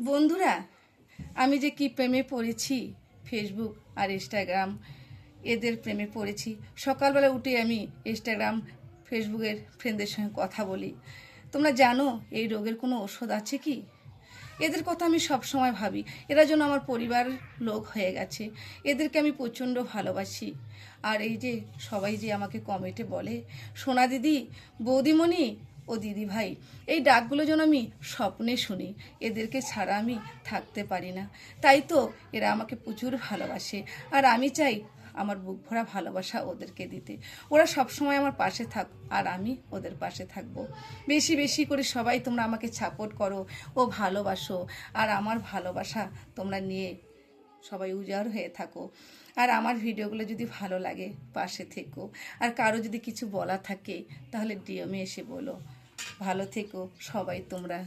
বন্ধুরা, আমি যে কি প্রেমে পড়েছি ফেসবুক আর ইনস্টাগ্রাম, এদের প্রেমে পড়েছি। সকালবেলা উঠে আমি ইনস্টাগ্রাম ফেসবুকের ফ্রেন্ডদের সঙ্গে কথা বলি। তোমরা জানো এই রোগের কোনো ওষুধ আছে কি? এদের কথা আমি সব সময় ভাবি। এরা যেন আমার পরিবার লোক হয়ে গেছে। এদেরকে আমি প্রচণ্ড ভালোবাসি। আর এই যে সবাই যে আমাকে কমেন্টে বলে সোনা দিদি, বৌদিমণি ও দিদি ভাই, এই ডাকগুলো যেন আমি স্বপ্নে শুনি। এদেরকে ছাড়া আমি থাকতে পারি না। তাই তো এরা আমাকে প্রচুর ভালোবাসে। আর আমি চাই আমার বুক ভরা ভালোবাসা ওদেরকে দিতে। ওরা সব সময় আমার পাশে থাক আর আমি ওদের পাশে থাকব। বেশি বেশি করে সবাই তোমরা আমাকে সাপোর্ট করো ও ভালোবাসো। আর আমার ভালোবাসা তোমরা নিয়ে সবাই উজাড় হয়ে থাকো। আর আমার ভিডিওগুলো যদি ভালো লাগে পাশে থেকো। আর কারো যদি কিছু বলা থাকে তাহলে ডিএমে এসে বলো। ভালো থেকো সবাই তোমরা।